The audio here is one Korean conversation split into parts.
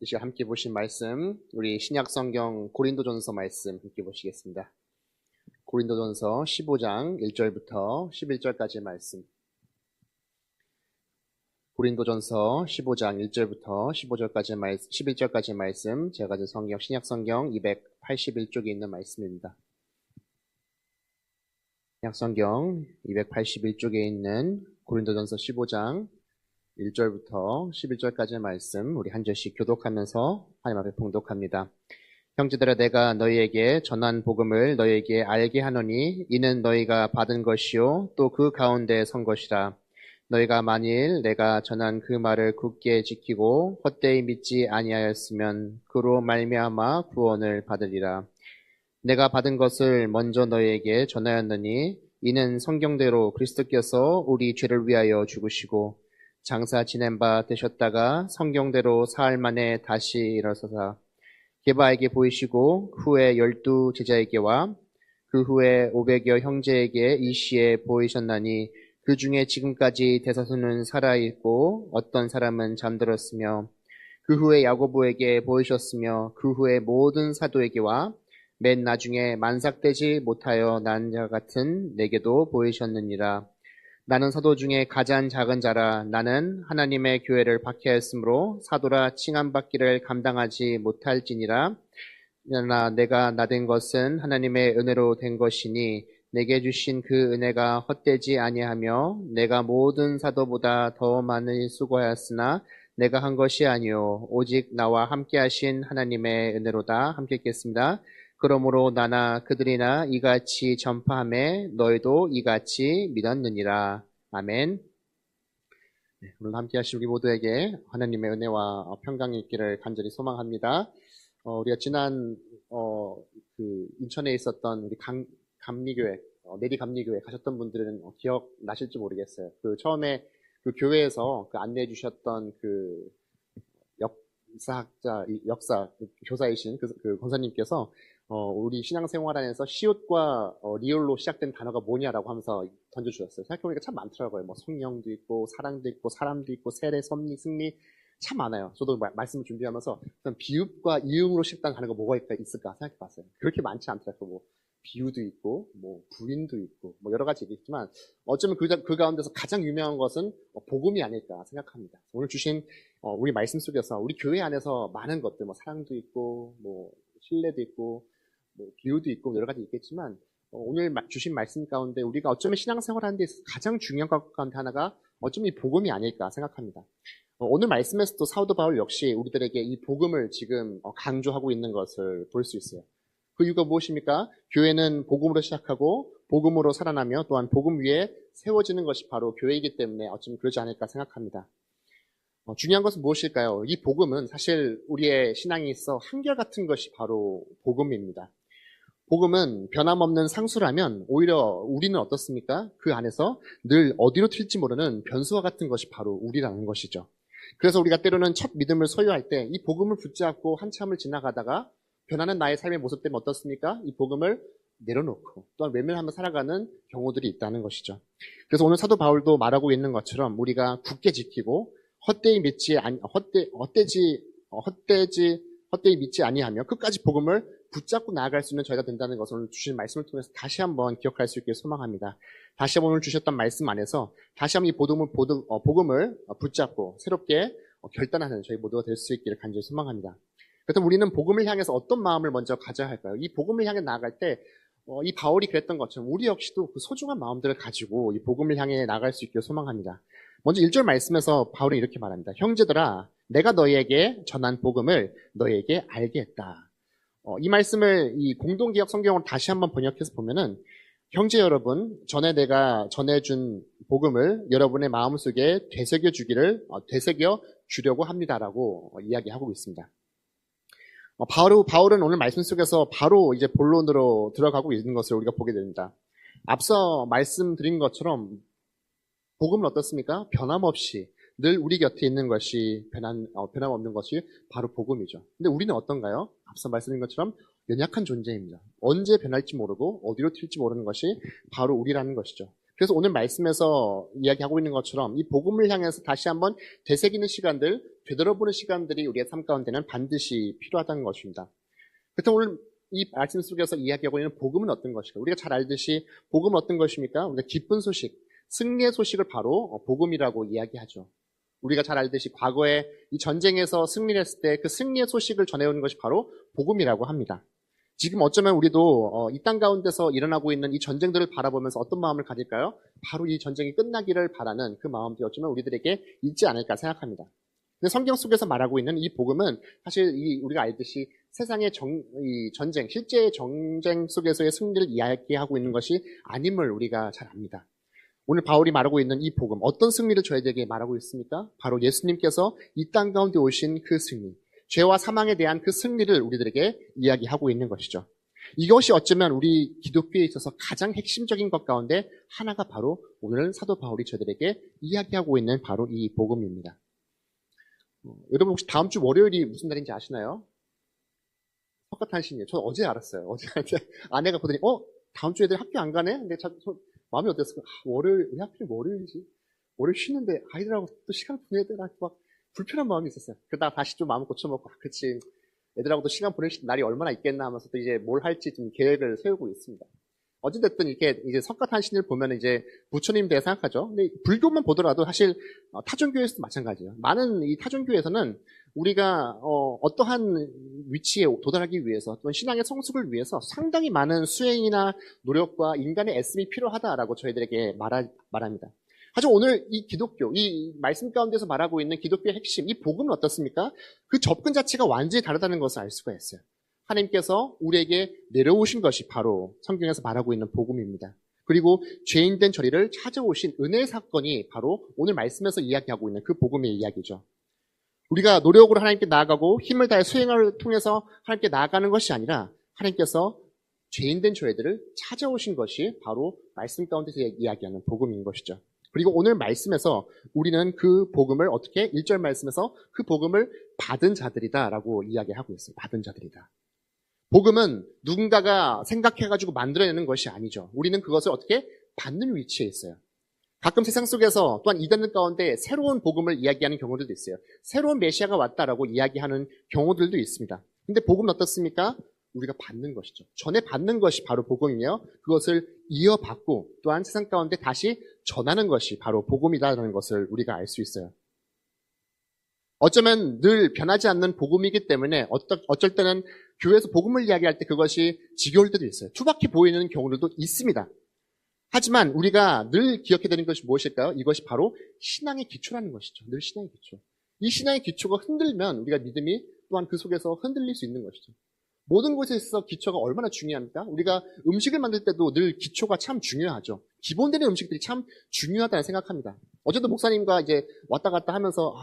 이 시간 함께 보신 말씀, 우리 신약성경 고린도전서 말씀 함께 보시겠습니다. 고린도전서 15장 1절부터 11절까지의 말씀. 고린도전서 15장 1절부터 11절까지의 말씀, 제가 가진 성경, 신약성경 281쪽에 있는 말씀입니다. 신약성경 281쪽에 있는 고린도전서 15장 1절부터 11절까지의 말씀, 우리 한 절씩 교독하면서 하나님 앞에 봉독합니다. 형제들아, 내가 너희에게 전한 복음을 너희에게 알게 하노니 이는 너희가 받은 것이요 또 그 가운데 선 것이라. 너희가 만일 내가 전한 그 말을 굳게 지키고 헛되이 믿지 아니하였으면 그로 말미암아 구원을 받으리라. 내가 받은 것을 먼저 너희에게 전하였느니 이는 성경대로 그리스도께서 우리 죄를 위하여 죽으시고 장사 지낸 바 되셨다가 성경대로 사흘 만에 다시 일어서사 게바에게 보이시고 후에 12 제자에게와 그 후에 500여 형제에게 일시에 보이셨나니 그 중에 지금까지 대다수는 살아있고 어떤 사람은 잠들었으며 그 후에 야고보에게 보이셨으며 그 후에 모든 사도에게와 맨 나중에 만삭되지 못하여 난 자 같은 내게도 보이셨느니라. 나는 사도 중에 가장 작은 자라. 나는 하나님의 교회를 박해하였으므로 사도라 칭함받기를 감당하지 못할지니라. 그러나 내가 나된 것은 하나님의 은혜로 된 것이니 내게 주신 그 은혜가 헛되지 아니하며 내가 모든 사도보다 더 많이 수고하였으나 내가 한 것이 아니요 오직 나와 함께 하신 하나님의 은혜로다. 함께 읽겠습니다. 그러므로 나나 그들이나 이같이 전파하매 너희도 이같이 믿었느니라. 아멘. 오늘 함께 하신 우리 모두에게 하나님의 은혜와 평강이 있기를 간절히 소망합니다. 우리가 지난 그 인천에 있었던 우리 감리교회, 내리 감리교회 가셨던 분들은 기억나실지 모르겠어요. 그 처음에 그 교회에서 그 안내해 주셨던 그 교사이신 그 권사님께서 우리 신앙생활 안에서 시옷과 리을로 시작된 단어가 뭐냐라고 하면서 던져주셨어요. 생각해보니까 참 많더라고요. 뭐 성령도 있고 사랑도 있고 사람도 있고 세례, 섭리, 승리 참 많아요. 저도 말씀을 준비하면서 비읍과 이음으로 시작된 단어가 뭐가 있을까 생각해봤어요. 그렇게 많지 않더라고요. 뭐 비유도 있고 뭐 부인도 있고 뭐 여러 가지 있지만 어쩌면 그 가운데서 가장 유명한 것은 복음이 아닐까 생각합니다. 오늘 주신 우리 말씀 속에서 우리 교회 안에서 많은 것들 뭐 사랑도 있고 뭐 신뢰도 있고 뭐 비유도 있고 여러 가지 있겠지만 오늘 주신 말씀 가운데 우리가 어쩌면 신앙생활 하는 데 있어서 가장 중요한 것 가운데 하나가 어쩌면 이 복음이 아닐까 생각합니다. 오늘 말씀에서도 사도 바울 역시 우리들에게 이 복음을 지금 강조하고 있는 것을 볼 수 있어요. 그 이유가 무엇입니까? 교회는 복음으로 시작하고 복음으로 살아나며 또한 복음 위에 세워지는 것이 바로 교회이기 때문에 어쩌면 그러지 않을까 생각합니다. 중요한 것은 무엇일까요? 이 복음은 사실 우리의 신앙에 있어 한결같은 것이 바로 복음입니다. 복음은 변함없는 상수라면 오히려 우리는 어떻습니까? 그 안에서 늘 어디로 튈지 모르는 변수와 같은 것이 바로 우리라는 것이죠. 그래서 우리가 때로는 첫 믿음을 소유할 때 이 복음을 붙잡고 한참을 지나가다가 변하는 나의 삶의 모습 때문에 어떻습니까? 이 복음을 내려놓고 또한 외면하며 살아가는 경우들이 있다는 것이죠. 그래서 오늘 사도 바울도 말하고 있는 것처럼 우리가 굳게 지키고 헛되이 믿지 아니하며 끝까지 복음을 붙잡고 나아갈 수 있는 저희가 된다는 것을 오늘 주신 말씀을 통해서 다시 한번 기억할 수 있기를 소망합니다. 다시 한번 오늘 주셨던 말씀 안에서 다시 한번 이 복음을 붙잡고 새롭게 결단하는 저희 모두가 될 수 있기를 간절히 소망합니다. 그렇다면 우리는 복음을 향해서 어떤 마음을 먼저 가져야 할까요? 이 복음을 향해 나아갈 때 이 바울이 그랬던 것처럼 우리 역시도 그 소중한 마음들을 가지고 이 복음을 향해 나아갈 수 있기를 소망합니다. 먼저 1절 말씀에서 바울은 이렇게 말합니다. 형제들아, 내가 너희에게 전한 복음을 너희에게 알게 했다. 이 말씀을 이 공동개역 성경으로 다시 한번 번역해서 보면은 형제 여러분, 전에 내가 전해준 복음을 여러분의 마음속에 되새겨 주려고 합니다라고 이야기하고 있습니다. 바울은 오늘 말씀 속에서 바로 이제 본론으로 들어가고 있는 것을 우리가 보게 됩니다. 앞서 말씀드린 것처럼 복음은 어떻습니까? 변함없이 늘 우리 곁에 있는 것이 변함없는 것이 바로 복음이죠. 근데 우리는 어떤가요? 앞서 말씀드린 것처럼 연약한 존재입니다. 언제 변할지 모르고 어디로 튈지 모르는 것이 바로 우리라는 것이죠. 그래서 오늘 말씀에서 이야기하고 있는 것처럼 이 복음을 향해서 다시 한번 되새기는 시간들, 되돌아보는 시간들이 우리의 삶 가운데는 반드시 필요하다는 것입니다. 그렇다면 오늘 이 말씀 속에서 이야기하고 있는 복음은 어떤 것일까? 우리가 잘 알듯이 복음은 어떤 것입니까? 우리가 기쁜 소식, 승리의 소식을 바로 복음이라고 이야기하죠. 우리가 잘 알듯이 과거에 이 전쟁에서 승리를 했을 때 그 승리의 소식을 전해오는 것이 바로 복음이라고 합니다. 지금 어쩌면 우리도 이 땅 가운데서 일어나고 있는 이 전쟁들을 바라보면서 어떤 마음을 가질까요? 바로 이 전쟁이 끝나기를 바라는 그 마음도 어쩌면 우리들에게 있지 않을까 생각합니다. 근데 성경 속에서 말하고 있는 이 복음은 사실 우리가 알듯이 세상의 이 전쟁, 실제의 전쟁 속에서의 승리를 이야기하고 있는 것이 아님을 우리가 잘 압니다. 오늘 바울이 말하고 있는 이 복음, 어떤 승리를 저희에게 말하고 있습니까? 바로 예수님께서 이 땅 가운데 오신 그 승리, 죄와 사망에 대한 그 승리를 우리들에게 이야기하고 있는 것이죠. 이것이 어쩌면 우리 기독교에 있어서 가장 핵심적인 것 가운데 하나가 바로 오늘 사도 바울이 저희들에게 이야기하고 있는 바로 이 복음입니다. 여러분 혹시 다음 주 월요일이 무슨 날인지 아시나요? 석가탄신이에요. 저는 어제 알았어요. 어제 아내가 보더니 다음 주 애들 학교 안 가네? 근데 마음이 어땠을까? 월요일, 왜 하필 월요일이지? 월요일 쉬는데 아이들하고 또 시간 보내야 되나? 막 불편한 마음이 있었어요. 그러다가 다시 좀 마음 고쳐먹고, 그치. 애들하고도 시간 보낼 날이 얼마나 있겠나 하면서 또 이제 뭘 할지 좀 계획을 세우고 있습니다. 어찌됐든 이렇게 이제 석가탄신일 보면 이제 부처님 대해 생각하죠. 근데 불교만 보더라도 사실 타종교에서도 마찬가지예요. 많은 이 타종교에서는 우리가 어떠한 위치에 도달하기 위해서 또는 신앙의 성숙을 위해서 상당히 많은 수행이나 노력과 인간의 애씀이 필요하다라고 저희들에게 말합니다. 하지만 오늘 이 기독교, 이 말씀 가운데서 말하고 있는 기독교의 핵심, 이 복음은 어떻습니까? 그 접근 자체가 완전히 다르다는 것을 알 수가 있어요. 하나님께서 우리에게 내려오신 것이 바로 성경에서 말하고 있는 복음입니다. 그리고 죄인된 저희를 찾아오신 은혜의 사건이 바로 오늘 말씀에서 이야기하고 있는 그 복음의 이야기죠. 우리가 노력으로 하나님께 나아가고 힘을 다해 수행을 통해서 하나님께 나아가는 것이 아니라 하나님께서 죄인된 저희들을 찾아오신 것이 바로 말씀 가운데서 이야기하는 복음인 것이죠. 그리고 오늘 말씀에서 우리는 그 복음을 어떻게 1절 말씀에서 그 복음을 받은 자들이다라고 이야기하고 있어요. 받은 자들이다. 복음은 누군가가 생각해가지고 만들어내는 것이 아니죠. 우리는 그것을 어떻게 받는 위치에 있어요. 가끔 세상 속에서 또한 이단들 가운데 새로운 복음을 이야기하는 경우들도 있어요. 새로운 메시아가 왔다라고 이야기하는 경우들도 있습니다. 근데 복음은 어떻습니까? 우리가 받는 것이죠. 전에 받는 것이 바로 복음이며 그것을 이어받고 또한 세상 가운데 다시 전하는 것이 바로 복음이다라는 것을 우리가 알 수 있어요. 어쩌면 늘 변하지 않는 복음이기 때문에 어쩔 때는 교회에서 복음을 이야기할 때 그것이 지겨울 때도 있어요. 투박해 보이는 경우들도 있습니다. 하지만 우리가 늘 기억해야 되는 것이 무엇일까요? 이것이 바로 신앙의 기초라는 것이죠. 늘 신앙의 기초. 이 신앙의 기초가 흔들면 우리가 믿음이 또한 그 속에서 흔들릴 수 있는 것이죠. 모든 곳에 있어서 기초가 얼마나 중요합니까? 우리가 음식을 만들 때도 늘 기초가 참 중요하죠. 기본되는 음식들이 참 중요하다고 생각합니다. 어제도 목사님과 이제 왔다 갔다 하면서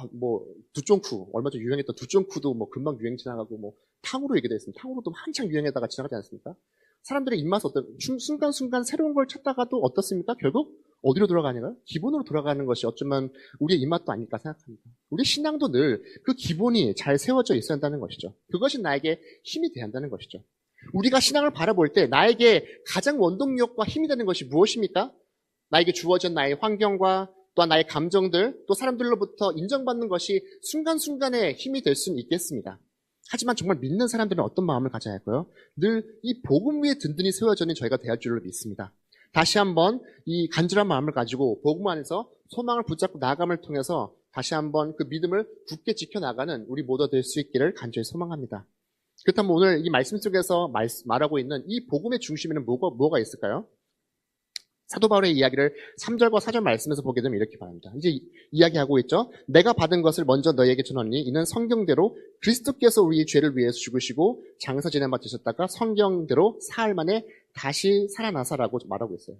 두쫑쿠, 얼마 전 유행했던 두쫑쿠도 금방 유행 지나가고 탕후루 얘기도 했습니다. 탕후루도 한창 유행했다가 지나가지 않습니까? 사람들의 입맛은 순간순간 새로운 걸 찾다가도 어떻습니까? 결국 어디로 돌아가냐고요? 기본으로 돌아가는 것이 어쩌면 우리의 입맛도 아닐까 생각합니다. 우리 신앙도 늘 그 기본이 잘 세워져 있어야 한다는 것이죠. 그것이 나에게 힘이 돼야 한다는 것이죠. 우리가 신앙을 바라볼 때 나에게 가장 원동력과 힘이 되는 것이 무엇입니까? 나에게 주어진 나의 환경과 또한 나의 감정들, 또 사람들로부터 인정받는 것이 순간순간에 힘이 될 수는 있겠습니다. 하지만 정말 믿는 사람들은 어떤 마음을 가져야 할까요? 늘 이 복음 위에 든든히 세워져 있는 저희가 되어야 할 줄로 믿습니다. 다시 한번 이 간절한 마음을 가지고 복음 안에서 소망을 붙잡고 나아감을 통해서 다시 한번 그 믿음을 굳게 지켜나가는 우리 모두 될 수 있기를 간절히 소망합니다. 그렇다면 오늘 이 말씀 속에서 말하고 있는 이 복음의 중심에는 뭐가 있을까요? 사도 바울의 이야기를 3절과 4절 말씀에서 보게 되면 이렇게 말합니다. 이제 이야기하고 있죠. 내가 받은 것을 먼저 너희에게 전하니 이는 성경대로 그리스도께서 우리의 죄를 위해서 죽으시고 장사 지내 맡으셨다가 성경대로 사흘 만에 다시 살아나사라고 말하고 있어요.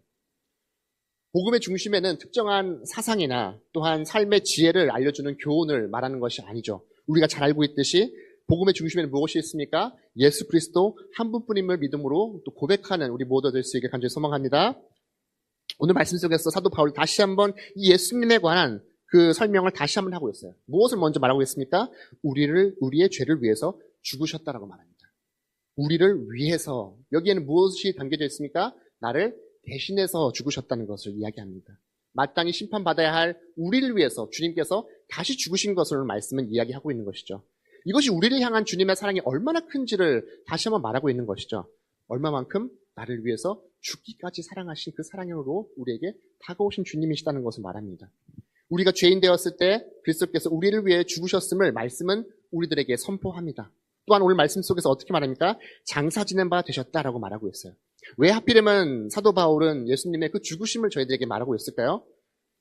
복음의 중심에는 특정한 사상이나 또한 삶의 지혜를 알려주는 교훈을 말하는 것이 아니죠. 우리가 잘 알고 있듯이 복음의 중심에는 무엇이 있습니까? 예수 그리스도 한 분뿐임을 믿음으로 또 고백하는 우리 모두 될 수 있게 간절히 소망합니다. 오늘 말씀 속에서 사도 바울이 다시 한번 이 예수님에 관한 그 설명을 다시 한번 하고 있어요. 무엇을 먼저 말하고 있습니까? 우리의 죄를 위해서 죽으셨다라고 말합니다. 우리를 위해서, 여기에는 무엇이 담겨져 있습니까? 나를 대신해서 죽으셨다는 것을 이야기합니다. 마땅히 심판받아야 할 우리를 위해서 주님께서 다시 죽으신 것을 말씀은 이야기하고 있는 것이죠. 이것이 우리를 향한 주님의 사랑이 얼마나 큰지를 다시 한번 말하고 있는 것이죠. 얼마만큼 나를 위해서 죽기까지 사랑하신 그 사랑으로 우리에게 다가오신 주님이시다는 것을 말합니다. 우리가 죄인 되었을 때 그리스도께서 우리를 위해 죽으셨음을 말씀은 우리들에게 선포합니다. 또한 오늘 말씀 속에서 어떻게 말합니까? 장사 지낸 바 되셨다라고 말하고 있어요. 왜 하필이면 사도 바울은 예수님의 그 죽으심을 저희들에게 말하고 있을까요?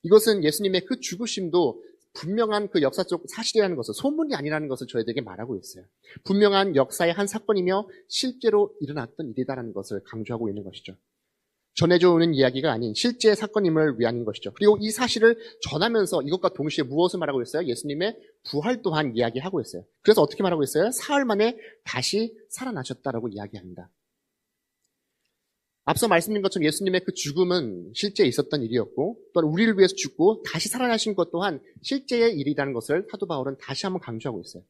이것은 예수님의 그 죽으심도 분명한 그 역사적 사실이라는 것을, 소문이 아니라는 것을 저희들에게 말하고 있어요. 분명한 역사의 한 사건이며 실제로 일어났던 일이다라는 것을 강조하고 있는 것이죠. 전해져 오는 이야기가 아닌 실제 사건임을 위한 것이죠. 그리고 이 사실을 전하면서 이것과 동시에 무엇을 말하고 있어요? 예수님의 부활 또한 이야기하고 있어요. 그래서 어떻게 말하고 있어요? 사흘 만에 다시 살아나셨다라고 이야기합니다. 앞서 말씀드린 것처럼 예수님의 그 죽음은 실제 있었던 일이었고, 또한 우리를 위해서 죽고 다시 살아나신 것 또한 실제의 일이라는 것을 사도 바울은 다시 한번 강조하고 있어요.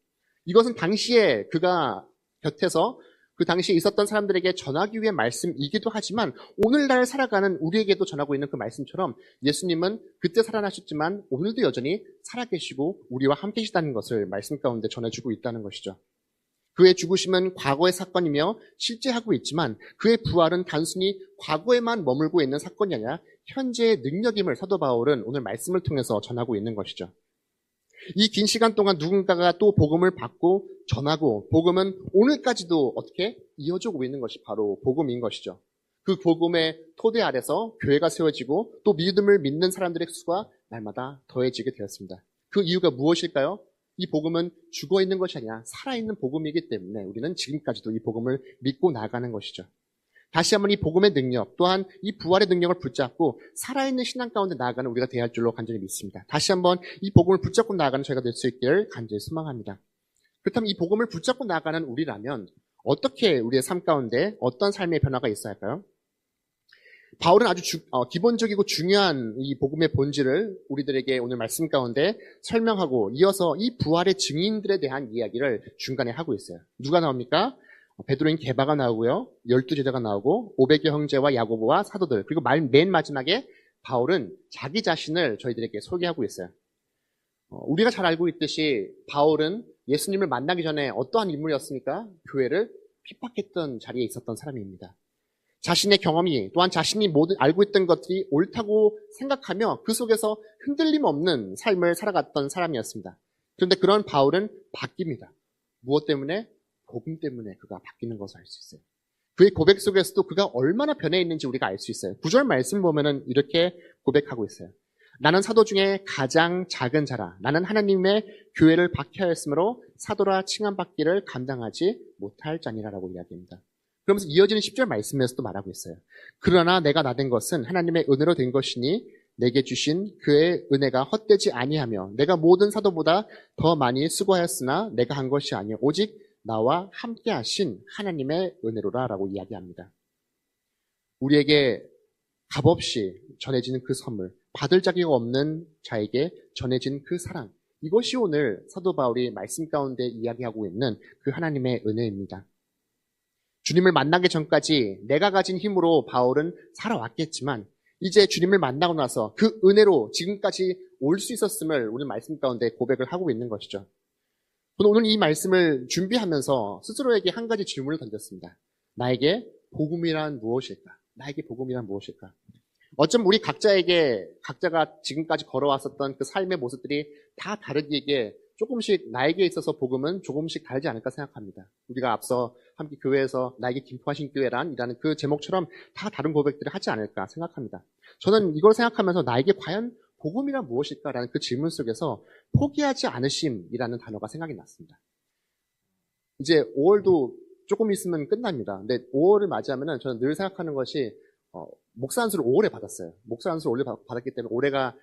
이것은 당시에 그가 곁에서 그 당시에 있었던 사람들에게 전하기 위한 말씀이기도 하지만 오늘날 살아가는 우리에게도 전하고 있는 그 말씀처럼 예수님은 그때 살아나셨지만 오늘도 여전히 살아계시고 우리와 함께 계시다는 것을 말씀 가운데 전해주고 있다는 것이죠. 그의 죽으심은 과거의 사건이며 실제 하고 있지만 그의 부활은 단순히 과거에만 머물고 있는 사건이 아니라 현재의 능력임을 사도 바울은 오늘 말씀을 통해서 전하고 있는 것이죠. 이 긴 시간 동안 누군가가 또 복음을 받고 전하고 복음은 오늘까지도 어떻게 이어져 오고 있는 것이 바로 복음인 것이죠. 그 복음의 토대 아래서 교회가 세워지고 또 믿음을 믿는 사람들의 수가 날마다 더해지게 되었습니다. 그 이유가 무엇일까요? 이 복음은 죽어있는 것이 아니라 살아있는 복음이기 때문에 우리는 지금까지도 이 복음을 믿고 나아가는 것이죠. 다시 한번 이 복음의 능력 또한 이 부활의 능력을 붙잡고 살아있는 신앙 가운데 나아가는 우리가 되어야 할 줄로 간절히 믿습니다. 다시 한번 이 복음을 붙잡고 나아가는 저희가 될 수 있기를 간절히 소망합니다. 그렇다면 이 복음을 붙잡고 나아가는 우리라면 어떻게 우리의 삶 가운데 어떤 삶의 변화가 있어야 할까요? 바울은 아주 기본적이고 중요한 이 복음의 본질을 우리들에게 오늘 말씀 가운데 설명하고 이어서 이 부활의 증인들에 대한 이야기를 중간에 하고 있어요. 누가 나옵니까? 베드로인 게바가 나오고요. 12제자가 나오고 500여 형제와 야고보와 사도들, 그리고 맨 마지막에 바울은 자기 자신을 저희들에게 소개하고 있어요. 우리가 잘 알고 있듯이 바울은 예수님을 만나기 전에 어떠한 인물이었습니까? 교회를 핍박했던 자리에 있었던 사람입니다. 자신의 경험이 또한 자신이 모든 알고 있던 것들이 옳다고 생각하며 그 속에서 흔들림 없는 삶을 살아갔던 사람이었습니다. 그런데 그런 바울은 바뀝니다. 무엇 때문에? 복음 때문에 그가 바뀌는 것을 알 수 있어요. 그의 고백 속에서도 그가 얼마나 변해 있는지 우리가 알 수 있어요. 9절 말씀 보면은 이렇게 고백하고 있어요. 나는 사도 중에 가장 작은 자라. 나는 하나님의 교회를 박해하였으므로 사도라 칭함받기를 감당하지 못할 자니라라고 이야기합니다. 그러면서 이어지는 10절 말씀에서도 말하고 있어요. 그러나 내가 나된 것은 하나님의 은혜로 된 것이니 내게 주신 그의 은혜가 헛되지 아니하며 내가 모든 사도보다 더 많이 수고하였으나 내가 한 것이 아니요 오직 나와 함께 하신 하나님의 은혜로라라고 이야기합니다. 우리에게 값없이 전해지는 그 선물, 받을 자격 없는 자에게 전해진 그 사랑, 이것이 오늘 사도 바울이 말씀 가운데 이야기하고 있는 그 하나님의 은혜입니다. 주님을 만나기 전까지 내가 가진 힘으로 바울은 살아왔겠지만 이제 주님을 만나고 나서 그 은혜로 지금까지 올 수 있었음을 우리 말씀 가운데 고백을 하고 있는 것이죠. 저는 오늘 이 말씀을 준비하면서 스스로에게 한 가지 질문을 던졌습니다. 나에게 복음이란 무엇일까? 나에게 복음이란 무엇일까? 어쩜 우리 각자가 지금까지 걸어왔었던 그 삶의 모습들이 다 다르기에 조금씩 나에게 있어서 복음은 조금씩 다르지 않을까 생각합니다. 우리가 앞서 함께 교회에서 나에게 김포하신 교회란이라는 그 제목처럼 다 다른 고백들을 하지 않을까 생각합니다. 저는 이걸 생각하면서 나에게 과연 복음이란 무엇일까라는 그 질문 속에서 포기하지 않으심이라는 단어가 생각이 났습니다. 이제 5월도 조금 있으면 끝납니다. 근데 5월을 맞이하면은 저는 늘 생각하는 것이 목사 안수를 5월에 받았어요. 목사 안수를 올해 받았기 때문에 올해가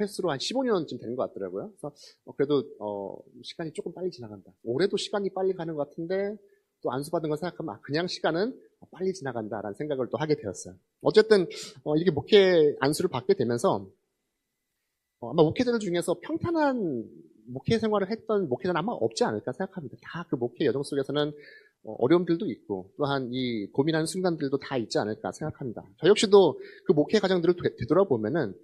횟수로 한 15년쯤 되는 것 같더라고요. 그래서 그래도 시간이 조금 빨리 지나간다. 올해도 시간이 빨리 가는 것 같은데 또 안수 받은 걸 생각하면 그냥 시간은 빨리 지나간다라는 생각을 또 하게 되었어요. 어쨌든 이렇게 목회 안수를 받게 되면서 아마 목회자들 중에서 평탄한 목회 생활을 했던 목회자는 아마 없지 않을까 생각합니다. 다 그 목회 여정 속에서는 어려움들도 있고 또한 이 고민하는 순간들도 다 있지 않을까 생각합니다. 저 역시도 그 목회 과정들을 되돌아보면은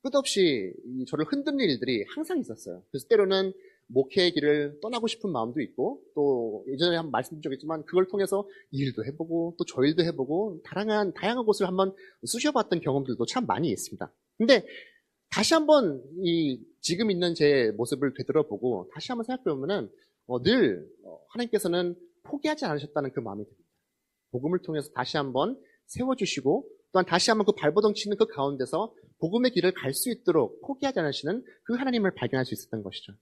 끝없이 저를 흔드는 일들이 항상 있었어요. 그래서 때로는 목회의 길을 떠나고 싶은 마음도 있고 또 예전에 한번 말씀드린 적이 있지만 그걸 통해서 이 일도 해보고 또 저 일도 해보고 다양한 곳을 한번 쑤셔봤던 경험들도 참 많이 있습니다. 근데 다시 한번 지금 있는 제 모습을 되돌아보고 다시 한번 생각해보면은 늘 하나님께서는 포기하지 않으셨다는 그 마음이 듭니다. 복음을 통해서 다시 한번 세워주시고 또한 다시 한번 그 발버둥 치는 그 가운데서 복음의 길을 갈 수 있도록 포기하지 않으시는 그 하나님을 발견할 수 있었던 것이죠.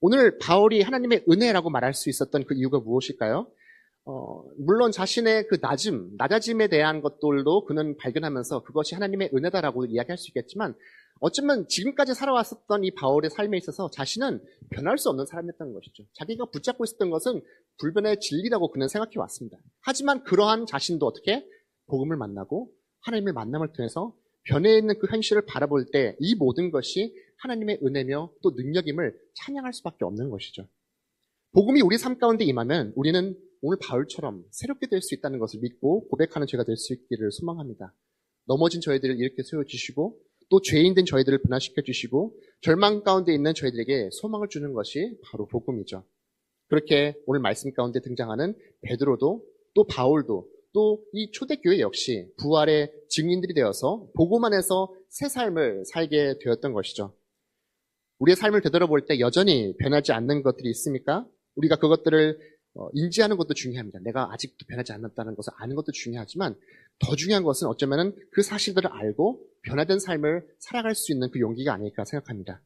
오늘 바울이 하나님의 은혜라고 말할 수 있었던 그 이유가 무엇일까요? 물론 자신의 그 낮아짐에 대한 것들도 그는 발견하면서 그것이 하나님의 은혜다라고 이야기할 수 있겠지만 어쩌면 지금까지 살아왔었던 이 바울의 삶에 있어서 자신은 변할 수 없는 사람이었던 것이죠. 자기가 붙잡고 있었던 것은 불변의 진리라고 그는 생각해 왔습니다. 하지만 그러한 자신도 어떻게 복음을 만나고 하나님의 만남을 통해서 변해 있는 그 현실을 바라볼 때 이 모든 것이 하나님의 은혜며 또 능력임을 찬양할 수밖에 없는 것이죠. 복음이 우리 삶 가운데 임하면 우리는 오늘 바울처럼 새롭게 될 수 있다는 것을 믿고 고백하는 죄가 될 수 있기를 소망합니다. 넘어진 저희들을 이렇게 세워주시고 또 죄인된 저희들을 변화시켜 주시고 절망 가운데 있는 저희들에게 소망을 주는 것이 바로 복음이죠. 그렇게 오늘 말씀 가운데 등장하는 베드로도 또 바울도 또 이 초대교회 역시 부활의 증인들이 되어서 복음 안에서 새 삶을 살게 되었던 것이죠. 우리의 삶을 되돌아볼 때 여전히 변하지 않는 것들이 있습니까? 우리가 그것들을 인지하는 것도 중요합니다. 내가 아직도 변하지 않았다는 것을 아는 것도 중요하지만 더 중요한 것은 어쩌면 그 사실들을 알고 변화된 삶을 살아갈 수 있는 그 용기가 아닐까 생각합니다.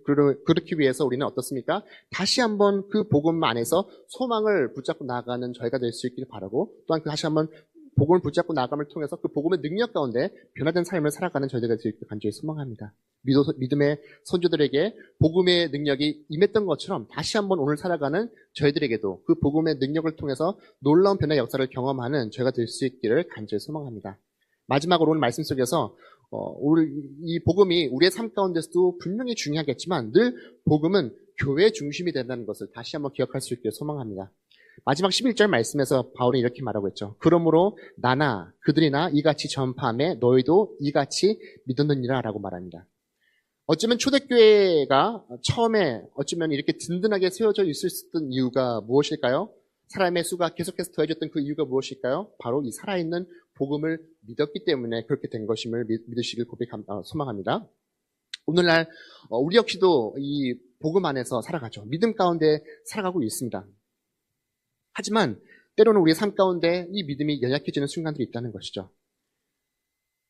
그렇기 위해서 우리는 어떻습니까? 다시 한번 그 복음 안에서 소망을 붙잡고 나아가는 저희가 될 수 있기를 바라고 또한 다시 한번 복음을 붙잡고 나아감을 통해서 그 복음의 능력 가운데 변화된 삶을 살아가는 저희들가 될 수 있기를 간절히 소망합니다. 믿음의 선조들에게 복음의 능력이 임했던 것처럼 다시 한번 오늘 살아가는 저희들에게도 그 복음의 능력을 통해서 놀라운 변화의 역사를 경험하는 저희가 될 수 있기를 간절히 소망합니다. 마지막으로 오늘 말씀 속에서 이 복음이 우리의 삶 가운데서도 분명히 중요하겠지만 늘 복음은 교회 중심이 된다는 것을 다시 한번 기억할 수 있기를 소망합니다. 마지막 11절 말씀에서 바울이 이렇게 말하고 있죠. 그러므로 나나 그들이나 이같이 전파하며 너희도 이같이 믿었느니라 라고 말합니다. 어쩌면 초대교회가 처음에 어쩌면 이렇게 든든하게 세워져 있을 수 있던 이유가 무엇일까요? 사람의 수가 계속해서 더해졌던 그 이유가 무엇일까요? 바로 이 살아있는 복음을 믿었기 때문에 그렇게 된 것임을 믿으시길 소망합니다. 오늘날 우리 역시도 이 복음 안에서 살아가죠. 믿음 가운데 살아가고 있습니다. 하지만 때로는 우리의 삶 가운데 이 믿음이 연약해지는 순간들이 있다는 것이죠.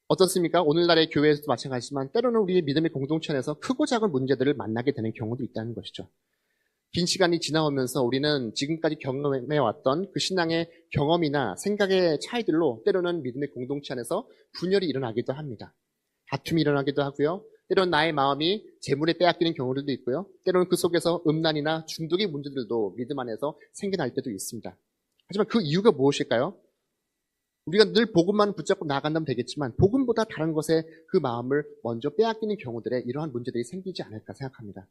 어떻습니까? 오늘날의 교회에서도 마찬가지지만 때로는 우리의 믿음의 공동체 안에서 크고 작은 문제들을 만나게 되는 경우도 있다는 것이죠. 긴 시간이 지나오면서 우리는 지금까지 경험해왔던 그 신앙의 경험이나 생각의 차이들로 때로는 믿음의 공동체 안에서 분열이 일어나기도 합니다. 다툼이 일어나기도 하고요. 때로는 나의 마음이 재물에 빼앗기는 경우들도 있고요. 때로는 그 속에서 음란이나 중독의 문제들도 믿음 안에서 생겨날 때도 있습니다. 하지만 그 이유가 무엇일까요? 우리가 늘 복음만 붙잡고 나아간다면 되겠지만 복음보다 다른 것에 그 마음을 먼저 빼앗기는 경우들에 이러한 문제들이 생기지 않을까 생각합니다.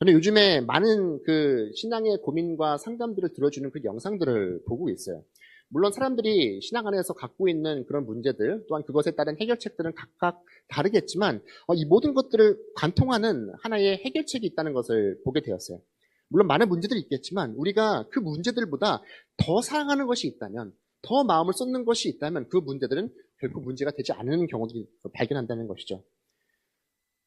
저는 요즘에 많은 그 신앙의 고민과 상담들을 들어주는 그 영상들을 보고 있어요. 물론 사람들이 신앙 안에서 갖고 있는 그런 문제들 또한 그것에 따른 해결책들은 각각 다르겠지만 이 모든 것들을 관통하는 하나의 해결책이 있다는 것을 보게 되었어요. 물론 많은 문제들이 있겠지만 우리가 그 문제들보다 더 사랑하는 것이 있다면 더 마음을 쏟는 것이 있다면 그 문제들은 결코 문제가 되지 않는 경우들을 발견한다는 것이죠.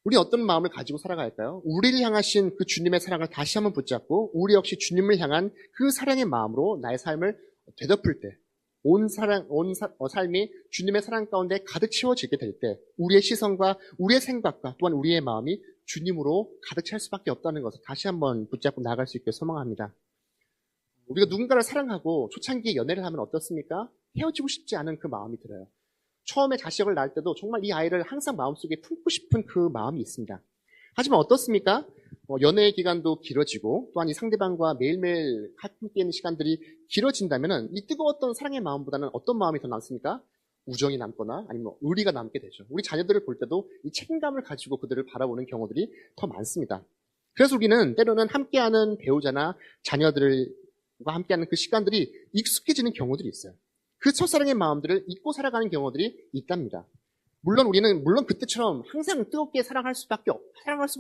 우리 어떤 마음을 가지고 살아갈까요? 우리를 향하신 그 주님의 사랑을 다시 한번 붙잡고 우리 역시 주님을 향한 그 사랑의 마음으로 나의 삶을 되덮을 때 삶이 주님의 사랑 가운데 가득 채워지게 될 때 우리의 시선과 우리의 생각과 또한 우리의 마음이 주님으로 가득 찰 수밖에 없다는 것을 다시 한번 붙잡고 나아갈 수 있게 소망합니다. 우리가 누군가를 사랑하고 초창기에 연애를 하면 어떻습니까? 헤어지고 싶지 않은 그 마음이 들어요. 처음에 자식을 낳을 때도 정말 이 아이를 항상 마음속에 품고 싶은 그 마음이 있습니다. 하지만 어떻습니까? 연애의 기간도 길어지고 또한 이 상대방과 매일매일 함께 있는 시간들이 길어진다면 이 뜨거웠던 사랑의 마음보다는 어떤 마음이 더 남습니까? 우정이 남거나 아니면 의리가 남게 되죠. 우리 자녀들을 볼 때도 이 책임감을 가지고 그들을 바라보는 경우들이 더 많습니다. 그래서 우리는 때로는 함께하는 배우자나 자녀들을 함께하는 그 시간들이 익숙해지는 경우들이 있어요. 그 첫사랑의 마음들을 잊고 살아가는 경우들이 있답니다. 물론 그때처럼 항상 뜨겁게 사랑할 수가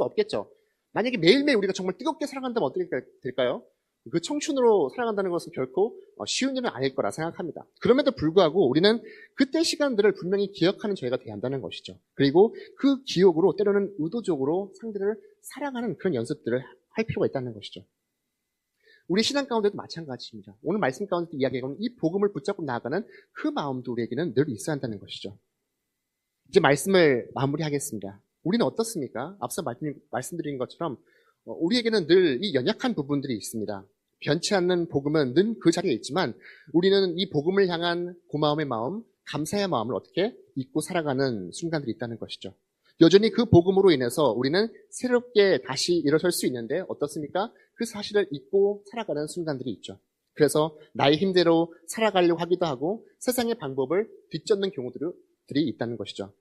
없겠죠. 만약에 매일매일 우리가 정말 뜨겁게 사랑한다면 어떻게 될까요? 그 청춘으로 살아간다는 것은 결코 쉬운 일은 아닐 거라 생각합니다. 그럼에도 불구하고 우리는 그때 시간들을 분명히 기억하는 저희가 돼야 한다는 것이죠. 그리고 그 기억으로 때로는 의도적으로 상대를 사랑하는 그런 연습들을 할 필요가 있다는 것이죠. 우리 신앙 가운데도 마찬가지입니다. 오늘 말씀 가운데 이야기하는 이 복음을 붙잡고 나아가는 그 마음도 우리에게는 늘 있어야 한다는 것이죠. 이제 말씀을 마무리하겠습니다. 우리는 어떻습니까? 앞서 말씀드린 것처럼 우리에게는 늘 이 연약한 부분들이 있습니다. 변치 않는 복음은 늘 그 자리에 있지만 우리는 이 복음을 향한 고마움의 마음, 감사의 마음을 어떻게 잊고 살아가는 순간들이 있다는 것이죠. 여전히 그 복음으로 인해서 우리는 새롭게 다시 일어설 수 있는데 어떻습니까? 그 사실을 잊고 살아가는 순간들이 있죠. 그래서 나의 힘대로 살아가려고 하기도 하고 세상의 방법을 뒤쫓는 경우들이 있다는 것이죠.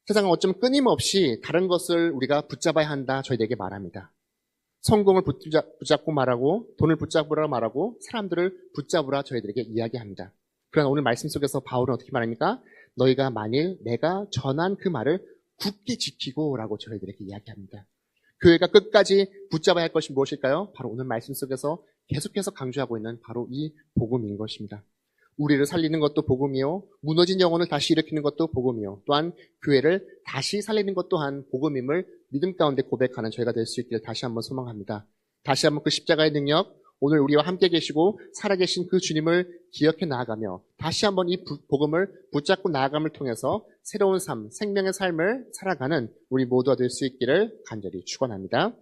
세상은 어쩌면 끊임없이 다른 것을 우리가 붙잡아야 한다 저희에게 말합니다. 성공을 붙잡고 말하고 돈을 붙잡으라 말하고 사람들을 붙잡으라 저희들에게 이야기합니다. 그러나 오늘 말씀 속에서 바울은 어떻게 말합니까? 너희가 만일 내가 전한 그 말을 굳게 지키고 라고 저희들에게 이야기합니다. 교회가 끝까지 붙잡아야 할 것이 무엇일까요? 바로 오늘 말씀 속에서 계속해서 강조하고 있는 바로 이 복음인 것입니다. 우리를 살리는 것도 복음이요, 무너진 영혼을 다시 일으키는 것도 복음이요, 또한 교회를 다시 살리는 것 또한 복음임을 믿음 가운데 고백하는 저희가 될 수 있기를 다시 한번 소망합니다. 다시 한번 그 십자가의 능력, 오늘 우리와 함께 계시고 살아계신 그 주님을 기억해 나아가며 다시 한번 이 복음을 붙잡고 나아감을 통해서 새로운 삶, 생명의 삶을 살아가는 우리 모두가 될 수 있기를 간절히 축원합니다.